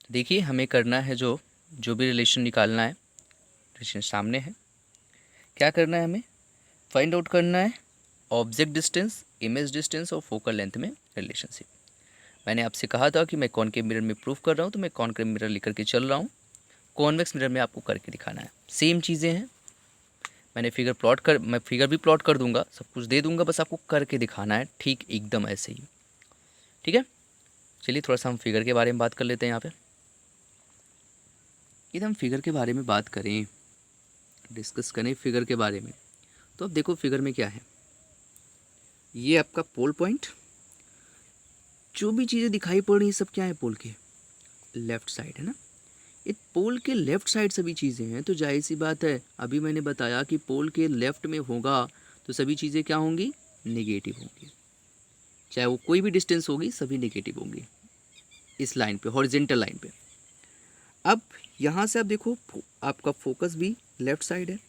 देखिए हमें करना है जो जो भी रिलेशन निकालना है, रिलेशन सामने है। क्या करना है हमें? फाइंड आउट करना है ऑब्जेक्ट डिस्टेंस, इमेज डिस्टेंस और फोकल लेंथ में रिलेशनशिप। मैंने आपसे कहा था कि मैं कॉनकेव मिरर में प्रूफ कर रहा हूँ, तो मैं कॉनकेव मिरर लेकर के चल रहा हूँ। कॉन्वेक्स मिरर में आपको करके दिखाना है। सेम चीज़ें हैं। मैं फिगर भी प्लॉट कर दूंगा, सब कुछ दे दूंगा, बस आपको करके दिखाना है ठीक एकदम ऐसे ही। ठीक है, चलिए थोड़ा सा हम फिगर के बारे में बात कर लेते हैं। यहाँ पे यदि हम फिगर के बारे में बात करें, डिस्कस करें फिगर के बारे में, तो अब देखो फिगर में क्या है। ये आपका पोल पॉइंट, जो भी चीज़ें दिखाई पड़ रही हैं सब क्या है? पोल के लेफ्ट साइड है ना। ये पोल के लेफ्ट साइड सभी चीज़ें हैं, तो जाहिर सी बात है, अभी मैंने बताया कि पोल के लेफ्ट में होगा तो सभी चीज़ें क्या होंगी? नेगेटिव होंगी। चाहे वो कोई भी डिस्टेंस होगी, सभी नेगेटिव होंगी इस लाइन पे, हॉरिजेंटल लाइन पे। अब यहाँ से आप देखो, आपका फोकस भी लेफ्ट साइड है,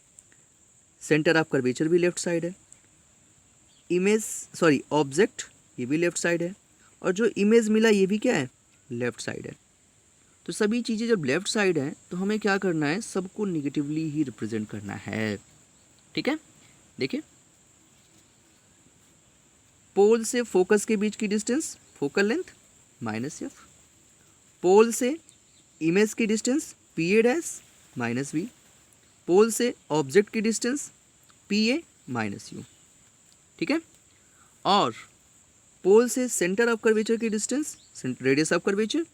सेंटर ऑफ कर्वेचर भी लेफ्ट साइड है, ऑब्जेक्ट ये भी लेफ्ट साइड है, और जो इमेज मिला ये भी क्या है? लेफ्ट साइड है। तो सभी चीज़ें जब लेफ्ट साइड हैं तो हमें क्या करना है? सबको निगेटिवली ही रिप्रेजेंट करना है। ठीक है, देखिए पोल से फोकस के बीच की distance focal length minus F, pole से इमेज की distance P A dash minus V, pole से ऑब्जेक्ट की distance P A minus U. ठीक है, और पोल से सेंटर ऑफ कर्वेचर की distance radius of curvature,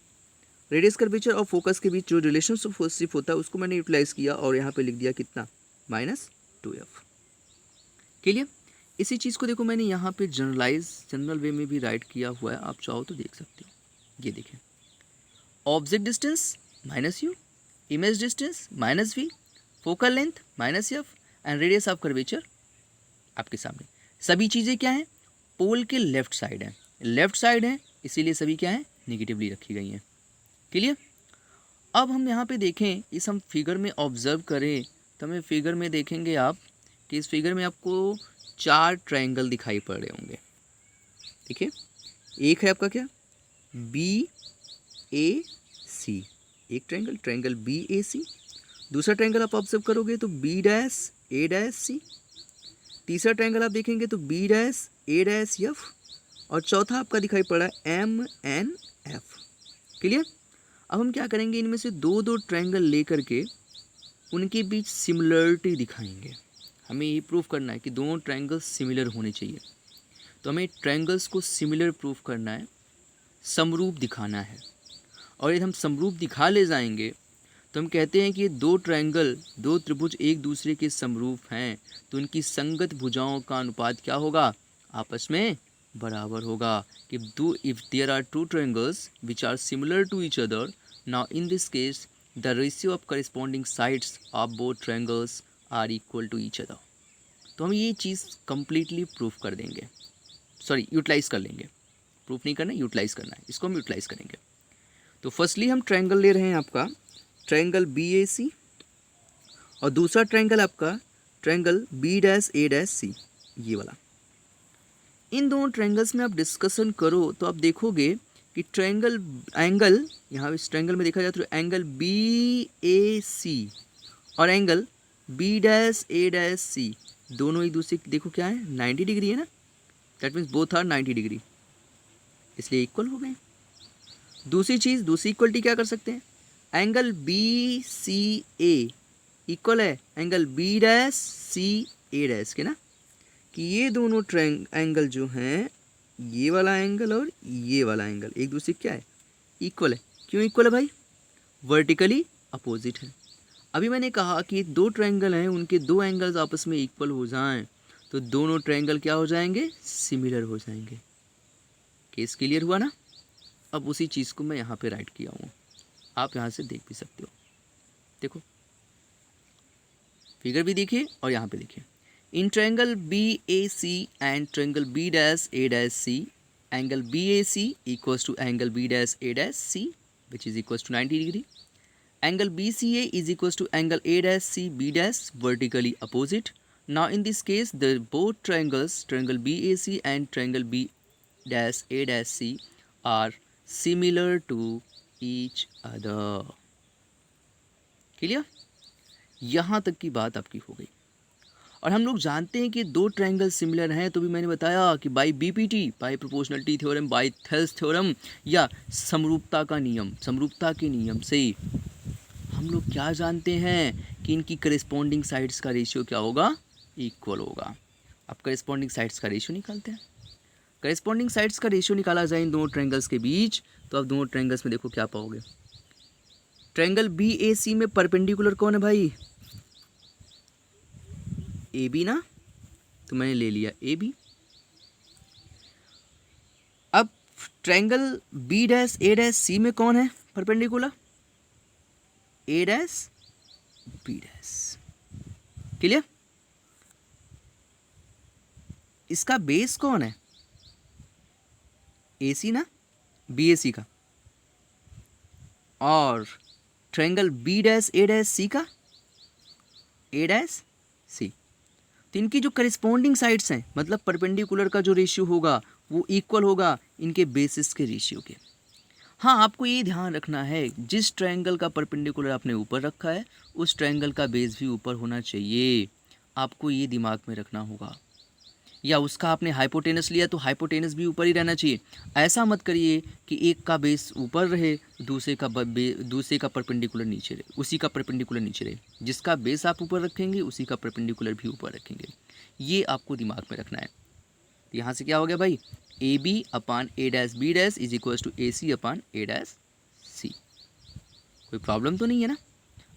radius curvature और फोकस के बीच जो रिलेशनशिप होता है उसको मैंने यूटिलाइज किया और यहाँ पे लिख दिया कितना? -2f। क्लियर? इसी चीज़ को देखो मैंने यहाँ पे जनरल वे में भी राइट किया हुआ है, आप चाहो तो देख सकते हो। ये देखें, object distance -u, image distance -v, focal length -f and radius of curvature आपके सामने। सभी चीज़ें क्या हैं? पोल के लेफ्ट साइड हैं, लेफ्ट साइड हैं, इसीलिए सभी क्या हैं? नेगेटिवली रखी गई हैं। क्लियर? अब हम यहाँ पे देखें, इस हम फिगर में ऑब्जर्व करें तो हमें फिगर में देखेंगे आप कि इस फिगर में आपको 4 ट्रायंगल दिखाई पड़ रहे होंगे। देखिए, एक है आपका क्या? बी ए सी, एक ट्रायंगल, ट्रायंगल बी ए सी। दूसरा ट्रायंगल आप ऑब्जर्व करोगे तो बी डैश ए डैश सी। तीसरा ट्रायंगल आप देखेंगे तो B dash A dash F, और चौथा आपका दिखाई पड़ा है एम एन एफ। क्लियर? अब हम क्या करेंगे, इनमें से दो दो ट्रायंगल लेकर के उनके बीच सिमिलरिटी दिखाएंगे। हमें ये प्रूफ करना है कि दोनों ट्रायंगल्स सिमिलर होने चाहिए। तो हमें ट्रायंगल्स को सिमिलर प्रूफ करना है, समरूप दिखाना है। और यदि हम समरूप दिखा ले जाएंगे तो हम कहते हैं कि ये दो ट्रायंगल, दो त्रिभुज एक दूसरे के समरूप हैं, तो उनकी संगत भुजाओं का अनुपात क्या होगा? आपस में बराबर होगा। कि दो if there are two triangles which are similar to each other, now in this case the ratio of corresponding sides of both triangles are equal to each other. तो हम ये चीज़ कंप्लीटली प्रूफ कर देंगे, सॉरी यूटिलाइज कर लेंगे। Proof नहीं करना, utilise करना है, इसको हम यूटिलाइज करेंगे। तो फर्स्टली हम ट्रायंगल ले रहे हैं आपका ट्रायंगल बी ए सी, और दूसरा ट्रायंगल आपका triangle B dash A dash सी, ये वाला। इन दोनों ट्रायंगल्स में आप डिस्कशन करो तो आप देखोगे कि ट्रायंगल एंगल, यहाँ इस ट्रायंगल में देखा जाए तो एंगल बी ए सी और angle B dash A dash सी दोनों एक दूसरे देखो क्या है? 90 डिग्री है ना। That means both are 90 degree, इसलिए इक्वल हो गए। दूसरी चीज़, दूसरी इक्वलिटी क्या कर सकते हैं? एंगल बी सी ए इक्वल है angle B dash C A dash के ना। कि ये दोनों एंगल जो हैं, ये वाला एंगल और ये वाला एंगल एक दूसरे क्या है? इक्वल है। क्यों इक्वल है भाई? वर्टिकली अपोजिट है। अभी मैंने कहा कि दो ट्रायंगल हैं, उनके दो एंगल्स आपस में इक्वल हो जाएं तो दोनों ट्रायंगल क्या हो जाएंगे? सिमिलर हो जाएंगे। केस क्लियर हुआ ना? अब उसी चीज़ को मैं यहाँ पे राइट किया हूँ, आप यहाँ से देख भी सकते हो। देखो फिगर भी देखिए और यहाँ पे देखिए। In triangle B A C and triangle B dash A dash C, angle B A C equals to angle B dash A dash C which is equals to 90 degree. Angle BCA is equals to angle A dash C B dash vertically opposite. Now in this case the both triangles, triangle BAC and triangle B dash A dash C are similar to each other. Clear? यहाँ तक की बात आपकी हो गई। और हम लोग जानते हैं कि दो ट्रायंगल सिमिलर हैं, तो भी मैंने बताया कि by BPT, by proportionality theorem, by Thales theorem या समरूपता का नियम, समरूपता के नियम से हम लोग क्या जानते हैं कि इनकी करेस्पॉन्डिंग साइड्स का रेशियो क्या होगा, इक्वल होगा। अब करेस्पॉन्डिंग साइड्स का रेशियो निकालते हैं। करेस्पॉन्डिंग साइड्स का रेशियो निकाला जाए इन दोनों ट्रायंगल्स के बीच, तो अब दोनों ट्रायंगल्स में देखो क्या पाओगे। ट्रायंगल बी ए सी में परपेंडिकुलर कौन है भाई, ए बी ना, तो मैंने ले लिया ए बी। अब triangle B dash A dash सी में कौन है परपेंडिकुलर, ए डैश बी डैश। क्लियर? इसका बेस कौन है, ए सी ना, बी ए सी का। और ट्रायंगल बी डैश सी का, ए डैश सी। तो इनकी जो करिस्पॉन्डिंग साइड्स हैं, मतलब परपेंडिकुलर का जो रेशियो होगा वो इक्वल होगा इनके बेसिस के रेशियो के। हाँ, आपको ये ध्यान रखना है, जिस ट्रायंगल का परपेंडिकुलर आपने ऊपर रखा है उस ट्रायंगल का बेस भी ऊपर होना चाहिए, आपको ये दिमाग में रखना होगा। या उसका आपने हाइपोटेनस लिया तो हाइपोटेनस भी ऊपर ही रहना चाहिए। ऐसा मत करिए कि एक का बेस ऊपर रहे, दूसरे का परपेंडिकुलर नीचे रहे, उसी का परपेंडिकुलर नीचे रहे। जिसका बेस आप ऊपर रखेंगे उसी का परपेंडिकुलर भी ऊपर रखेंगे, ये आपको दिमाग में रखना है। तो यहाँ से क्या हो गया भाई, A B upon A dash B dash is equal to A C upon A dash C. कोई प्रॉब्लम तो नहीं है ना?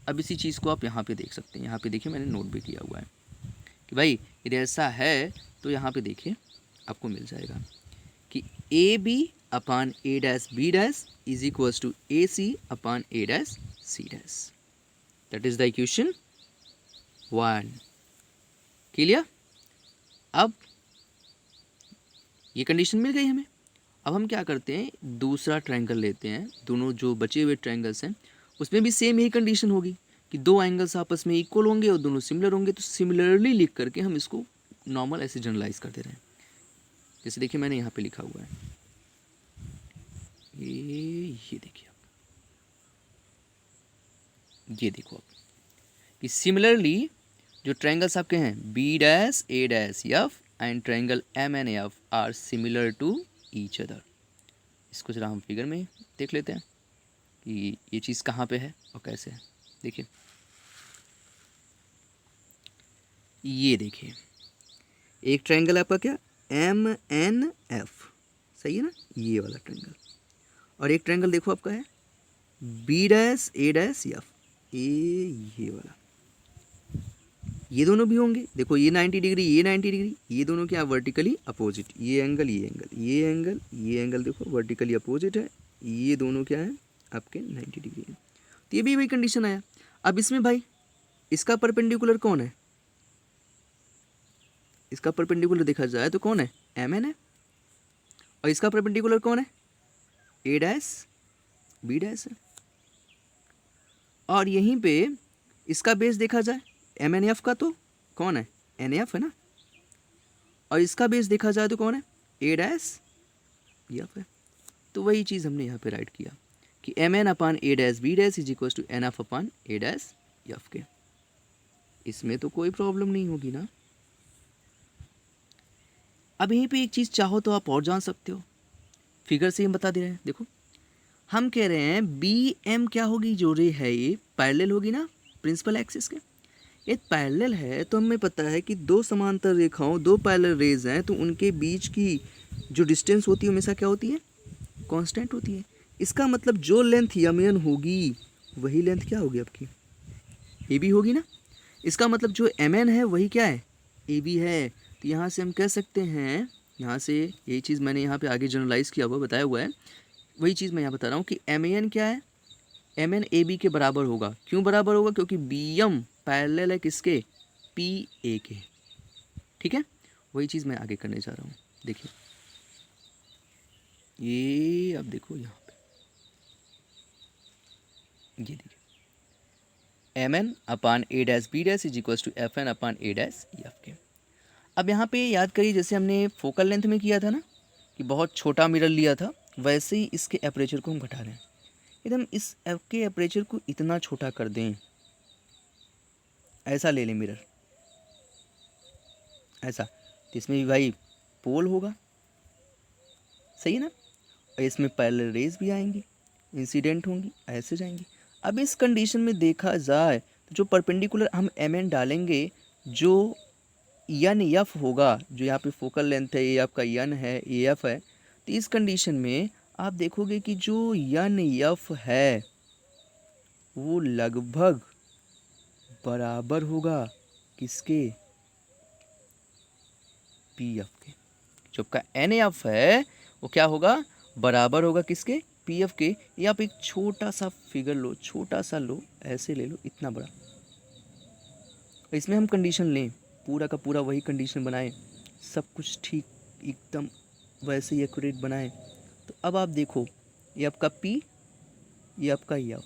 अब इसी चीज़ को आप यहाँ पे देख सकते हैं। यहाँ पे देखिए मैंने नोट भी किया हुआ है कि भाई यदि ऐसा है तो यहाँ पे देखिए आपको मिल जाएगा कि A B upon A dash B dash is equal to A C upon A dash C dash. That is the equation 1। Clear? अब ये कंडीशन मिल गई हमें। अब हम क्या करते हैं, दूसरा ट्रायंगल लेते हैं। दोनों जो बचे हुए ट्रायंगल्स हैं उसमें भी सेम यही कंडीशन होगी कि दो एंगल्स आपस में इक्वल होंगे और दोनों सिमिलर होंगे, तो सिमिलरली लिख करके हम इसको नॉर्मल ऐसे जनरलाइज कर दे रहे हैं। जैसे देखिए मैंने यहाँ पे लिखा हुआ है, ये देखिए आप, ये देखो आप कि सिमिलरली जो ट्रायंगल्स आपके हैं B dash A dash F and triangle M N F are similar to each other. इसको जरा हम फिगर में देख लेते हैं कि ये चीज़ कहाँ पे है और कैसे है। देखिए ये देखिए, एक ट्रायंगल आपका क्या एम एन एफ, सही है ना, ये वाला ट्रायंगल। और एक ट्रायंगल देखो आपका है B dash A dash F, ये वाला। ये दोनों भी होंगे, देखो ये 90 डिग्री, ये 90 डिग्री, ये दोनों क्या वर्टिकली अपोजिट, ये एंगल ये एंगल ये एंगल ये एंगल देखो वर्टिकली अपोजिट है, ये दोनों क्या है आपके 90 डिग्री है। तो ये भी वही कंडीशन आया। अब इसमें भाई इसका परपेंडिकुलर कौन है, इसका परपेंडिकुलर देखा जाए तो कौन है, एम एन है। और इसका परपेंडिकुलर कौन है, ए डैश बी डैश है। और यहीं पे इसका बेस देखा जाए एम एन एफ का तो कौन है, एन एफ है ना। और इसका बेस देखा जाए तो कौन है, ए डैश एफ है। तो वही चीज़ हमने यहाँ पे राइट किया कि M N upon A dash B dash is equal to N F upon A dash F के। इसमें तो कोई प्रॉब्लम नहीं होगी ना। अब यहीं पे एक चीज़ चाहो तो आप और जान सकते हो, फिगर से हम बता दे रहे हैं। देखो हम कह रहे हैं बी एम क्या होगी, जो रे है ये पैरेलल होगी ना प्रिंसिपल एक्सिस के। ये पैरेलल है तो हमें पता है कि दो समांतर रेखाओं, दो पैरेलल रेज हैं तो उनके बीच की जो डिस्टेंस होती है हमेशा क्या होती है, कांस्टेंट होती है। इसका मतलब जो लेंथ एम एन होगी वही लेंथ क्या होगी आपकी, ए बी होगी ना। इसका मतलब जो एम एन है वही क्या है, ए बी है। तो यहाँ से हम कह सकते हैं, यहाँ से यही चीज़ मैंने यहाँ पे आगे जनरलाइज किया हुआ बताया हुआ है, वही चीज़ मैं यहाँ बता रहा हूँ कि एम एन क्या है, एम एन ए बी के बराबर होगा। क्यों बराबर होगा, क्योंकि बी एम पैरेलल है किसके, पी ए के। ठीक है, वही चीज़ मैं आगे करने जा रहा हूँ। देखिए ये अब देखो यहाँ पे, ये देखिए M N upon A dash B dash is equal to F N upon A dash F के। अब यहाँ पे याद करिए जैसे हमने फोकल लेंथ में किया था ना कि बहुत छोटा मिरर लिया था, वैसे ही इसके एपरेचर को हम घटा रहे हैं। एकदम इस एफ के अपर्चर को इतना छोटा कर दें, ऐसा ले लें मिरर, ऐसा, तो इसमें भी भाई पोल होगा, सही है ना, और इसमें पैरेलल रेज भी आएंगी, इंसिडेंट होंगी, ऐसे जाएंगी। अब इस कंडीशन में देखा जाए तो जो परपेंडिकुलर हम एम एन डालेंगे, जो यन एफ होगा, जो यहाँ पे फोकल लेंथ है, ए आपका यन है, ए एफ है, तो इस कंडीशन में आप देखोगे कि जो यन एफ है वो लगभग बराबर होगा किसके, पी एफ के। जो आपका एन एफ है वो क्या होगा, बराबर होगा किसके, पी एफ के। ये आप एक छोटा सा फिगर लो, छोटा सा लो, ऐसे ले लो, इतना बड़ा, इसमें हम कंडीशन लें, पूरा का पूरा वही कंडीशन बनाएं, सब कुछ ठीक एकदम वैसे ही एक्यूरेट बनाएं। तो अब आप देखो, ये आपका पी, ये आपका एफ,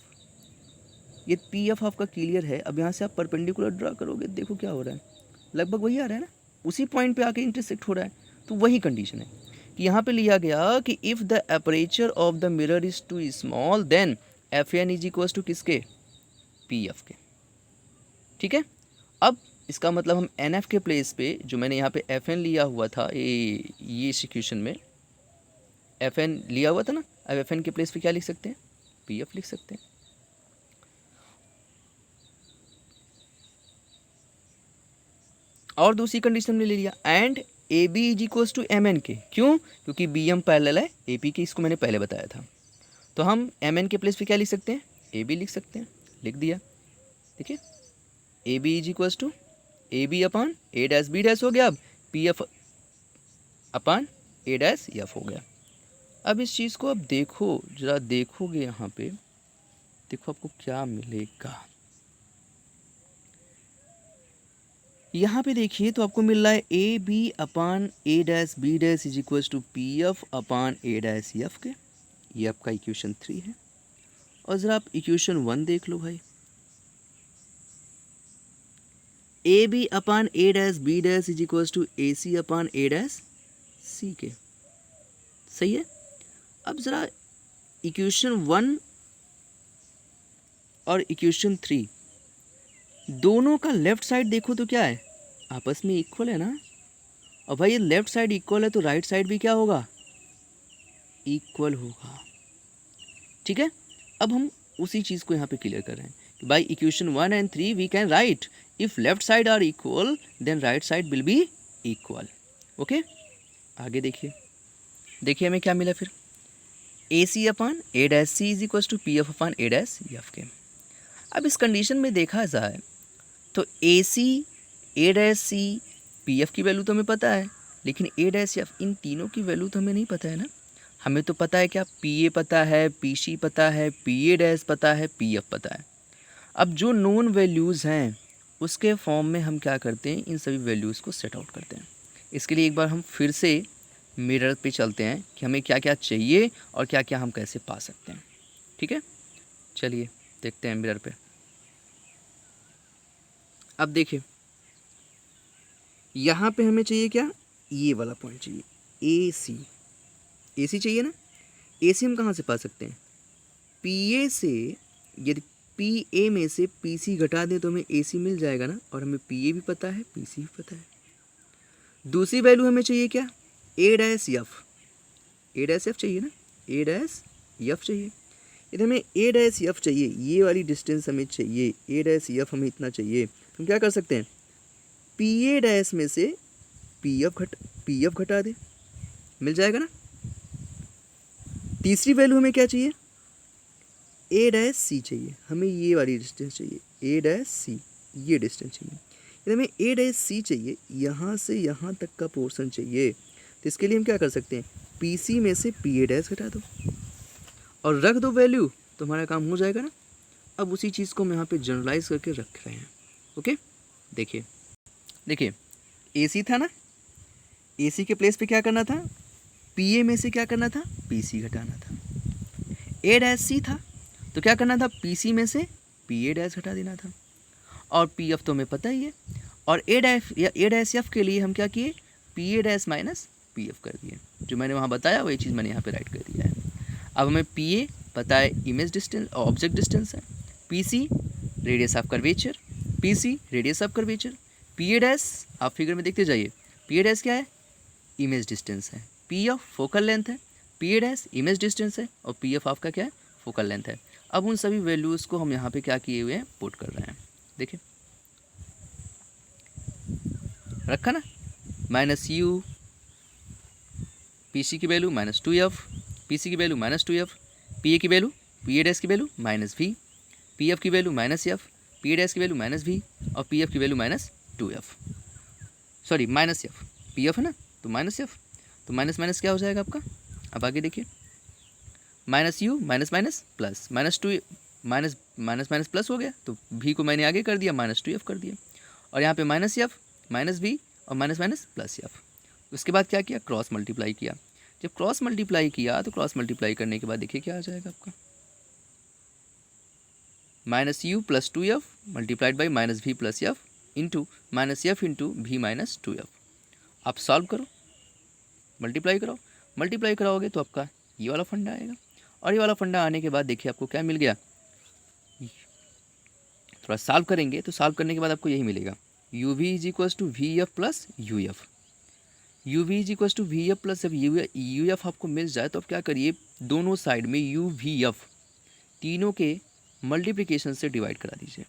ये पी एफ आपका क्लियर है। अब यहाँ से आप परपेंडिकुलर ड्रा करोगे, देखो क्या हो रहा है, लगभग वही आ रहा है ना, उसी पॉइंट पे आके इंटरसेक्ट हो रहा है। तो वही कंडीशन है कि यहाँ पे लिया गया कि if the aperture of the mirror is too small then F N is equal to किसके, पी एफ के। ठीक है, अब इसका मतलब हम एन एफ के प्लेस पे, जो मैंने यहाँ पे एफ एन लिया हुआ था, ये सिक्वेशन में एफ एन लिया हुआ था ना, अब एफ एन के प्लेस पे क्या लिख सकते हैं, पी एफ लिख सकते हैं। और दूसरी कंडीशन में ले लिया, and A B is equal to M N के। क्यों, क्योंकि बी एम पैरेलल है ए पी के, इसको मैंने पहले बताया था। तो हम एम एन के प्लेस पे क्या लिख सकते हैं, ए बी लिख सकते हैं, लिख दिया। देखिए, A B is equal to A B upon A dash B dash हो गया, अब P F upon A dash F हो गया। अब इस चीज़ को अब देखो, जरा देखोगे यहाँ पे, देखो आपको क्या मिलेगा। यहाँ पे देखिए तो आपको मिल रहा है A B upon A dash B dash is equal to P F upon A dash F के। ये आपका इक्वेशन 3 है। और ज़रा आप इक्वेशन 1 देख लो भाई, A B upon A dash B dash is equal to A C upon A dash C के। सही है। अब ज़रा इक्वेशन 1 और इक्वेशन 3 दोनों का लेफ्ट साइड देखो तो क्या है, आपस में इक्वल है ना। और भाई ये लेफ्ट साइड इक्वल है तो राइट साइड भी क्या होगा, इक्वल होगा। ठीक है, अब हम उसी चीज़ को यहाँ पे क्लियर कर रहे हैं कि by equation 1 and 3 we can write if left side are equal then right side will be equal. Okay, आगे देखिए, देखिए हमें क्या मिला फिर, A C upon A dash C is equal to P F upon A dash F के। अब इस कंडीशन में देखा जाए तो A C A dash C P F की वैल्यू तो हमें पता है, लेकिन ए डैश एफ इन तीनों की वैल्यू तो हमें नहीं पता है ना। हमें तो पता है क्या, पी ए पता है, पी सी पता है, पी ए डैश पता है, पी एफ पता है। अब जो नोन वैल्यूज़ हैं उसके फॉर्म में हम क्या करते हैं, इन सभी वैल्यूज़ को सेट आउट करते हैं। इसके लिए एक बार हम फिर से मिरर पे चलते हैं कि हमें क्या क्या चाहिए और क्या क्या हम कैसे पा सकते हैं। ठीक है, चलिए देखते हैं मिरर पे। अब देखिए यहाँ पे हमें चाहिए क्या, ये वाला पॉइंट चाहिए, ए सी। ए सी चाहिए ना, ए सी हम कहाँ से पा सकते हैं, पी ए से। यदि पी ए में से पी सी घटा दें तो हमें ए सी मिल जाएगा ना, और हमें पी ए भी पता है, पी सी भी पता है। दूसरी वैल्यू हमें चाहिए क्या, ए डैश एफ। ए डैश एफ चाहिए ना, ए डैश एफ चाहिए। यदि हमें ए डैश एफ चाहिए, ये वाली डिस्टेंस हमें चाहिए, ए डैश एफ हमें इतना चाहिए, तो हम क्या कर सकते हैं, पी ए डैश में से पी एफ घटा दे, मिल जाएगा ना। तीसरी वैल्यू हमें क्या चाहिए, ए डैश सी चाहिए, हमें ये वाली डिस्टेंस चाहिए, ए डैश सी, ये डिस्टेंस चाहिए। यदि हमें ए डैश सी चाहिए, यहाँ से यहाँ तक का पोर्शन चाहिए, तो इसके लिए हम क्या कर सकते हैं, पी सी में से पी ए डैश घटा दो और रख दो वैल्यू, तो हमारा काम हो जाएगा ना। अब उसी चीज़ को हम यहाँ पे जनरलाइज करके रख रहे हैं। ओके, देखिए देखिए, ए सी था ना, ए सी के प्लेस पे क्या करना था, पी ए में से क्या करना था, पी सी घटाना था। ए डैश सी था तो क्या करना था, पी सी में से पी ए डैश घटा देना था। और पी एफ तो हमें पता ही है, और ए डैश एफ के लिए हम क्या किए, P A dash minus P F कर दिए। जो मैंने वहाँ बताया वही चीज़ मैंने यहाँ पे राइट कर दिया है। अब हमें पी ए पता है इमेज डिस्टेंस ऑब्जेक्ट डिस्टेंस है, P C radius of curvature, P C radius of curvature, P A dash आप फिगर में देखते जाइए, पी ए डैश क्या है, इमेज डिस्टेंस है, पी ऑफ फोकल लेंथ है, P A dash image distance है और पी एफ आपका क्या है, फोकल लेंथ है। अब उन सभी वैल्यूज़ को हम यहाँ पे क्या किए हुए हैं, पुट कर रहे हैं। देखिए रखा ना, माइनस यू, पी सी की value minus two F, P C की value minus two F, P A की वैल्यू, पी ए डैश की value minus V, P F की value minus F, P A dash की value minus V और P F की value minus two F, sorry minus F, P F है ना तो minus F, तो minus minus क्या हो जाएगा आपका। अब आगे देखिए, minus U minus minus plus, minus two minus minus minus plus हो गया तो भी को मैंने आगे कर दिया, माइनस टू एफ कर दिया और यहाँ पे माइनस एफ माइनस वी और माइनस माइनस प्लस एफ। उसके बाद क्या किया, क्रॉस मल्टीप्लाई किया। जब क्रॉस मल्टीप्लाई किया तो क्रॉस मल्टीप्लाई करने के बाद देखिए क्या आ जाएगा आपका, minus u plus two F multiplied by minus v plus F into minus F into v minus two F. आप सॉल्व करो, मल्टीप्लाई कराओ, मल्टीप्लाई कराओगे तो आपका ये वाला फंडा आएगा और ये वाला फंडा आने के बाद देखिए आपको क्या मिल गया, थोड़ा सॉल्व करेंगे तो सॉल्व करने के बाद आपको यही मिलेगा, u v is equals to v F plus u F, u v is equals to v F plus जब यू एफ आपको मिल जाए तो आप क्या करिए, दोनों साइड में यू वी एफ तीनों के मल्टीप्लिकेशन से डिवाइड करा दीजिए,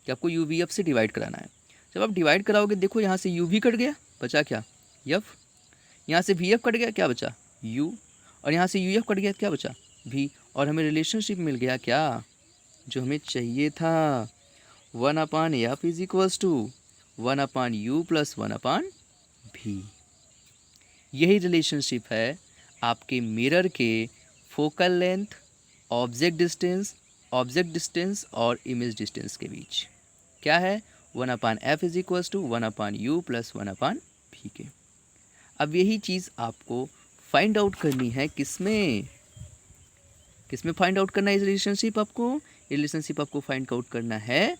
कि आपको यू वी एफ से डिवाइड कराना है। जब आप डिवाइड कराओगे देखो यहाँ से यू वी कट गया, बचा क्या एफ, यहाँ से वी एफ कट गया क्या बचा यू और यहाँ से यू एफ कट गया क्या बचा वी और हमें रिलेशनशिप मिल गया क्या जो हमें चाहिए था, 1/f is equals to 1/u plus 1/v। यही रिलेशनशिप है आपके मिरर के फोकल लेंथ, ऑब्जेक्ट डिस्टेंस और इमेज डिस्टेंस के बीच। क्या है, 1/f is equals to 1/u plus 1/v के। अब यही चीज़ आपको फाइंड आउट करनी है, किसमें फाइंड आउट करना है, इस रिलेशनशिप आपको फाइंड आउट करना है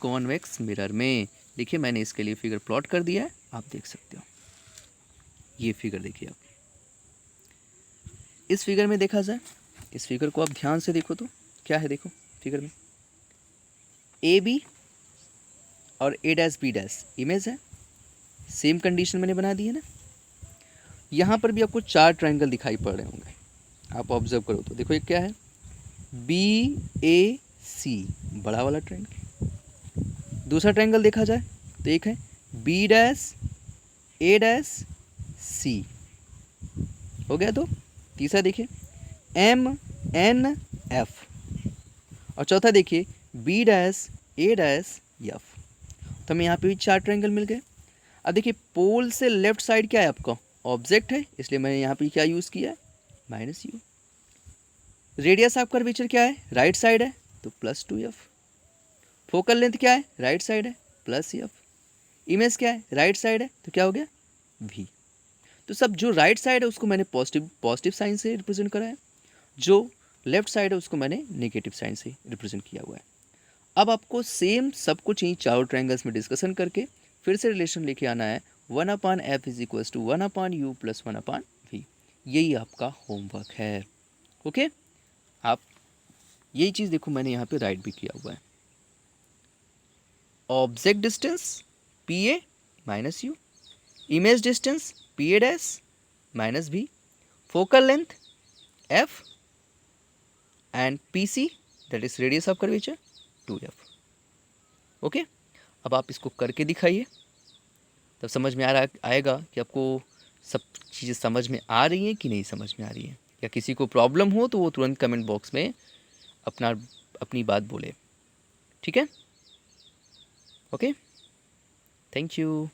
कॉन्वेक्स मिरर में। देखिए मैंने इसके लिए फिगर प्लॉट कर दिया है, आप देख सकते हो। ये फिगर देखिए आप, इस फिगर में देखा जाए, इस फिगर को आप ध्यान से देखो तो क्या है, देखो फिगर में ए बी और ए डैश बी डैश इमेज है, सेम कंडीशन मैंने बना दी है ना। यहाँ पर भी आपको 4 ट्रायंगल दिखाई पड़ रहे होंगे, आप ऑब्जर्व करो तो देखो ये क्या है, बी ए सी बड़ा वाला ट्रायंगल। दूसरा ट्रायंगल देखा जाए तो एक है बी डैश ए डैश सी, हो गया। तो तीसरा देखिए एम एन एफ और चौथा देखिए B dash A dash F. तो हमें यहाँ पे भी 4 ट्रायंगल मिल गए। अब देखिए पोल से लेफ्ट साइड क्या है आपका, ऑब्जेक्ट है, इसलिए मैंने यहाँ पे क्या यूज़ किया है, minus you. Radius of curvature क्या है, राइट साइड है तो प्लस 2f। फोकल लेंथ क्या है, राइट साइड है प्लस एफ। इमेज क्या है, राइट साइड है तो क्या हो गया v। तो सब जो राइट साइड है उसको मैंने पॉजिटिव साइन से रिप्रेजेंट करा है, जो लेफ्ट साइड है उसको मैंने नेगेटिव साइन से रिप्रेजेंट किया हुआ है। अब आपको सेम सब कुछ यहीं चारों ट्रायंगल्स में डिस्कशन करके फिर से रिलेशन लेके आना है, 1/f is equals to 1/u plus 1/v। यही आपका होमवर्क है। ओके, आप यही चीज़ देखो मैंने यहाँ पे राइट भी किया हुआ है। Object distance P A minus U, image distance P A dash minus V, focal length F and P C that is radius of curvature 2f। Okay, अब आप इसको करके दिखाइए, तब समझ में आएगा कि आपको सब चीज़ें समझ में आ रही हैं कि नहीं समझ में आ रही हैं। या किसी को प्रॉब्लम हो तो वो तुरंत कमेंट बॉक्स में अपनी बात बोले। ठीक है, ओके, थैंक यू।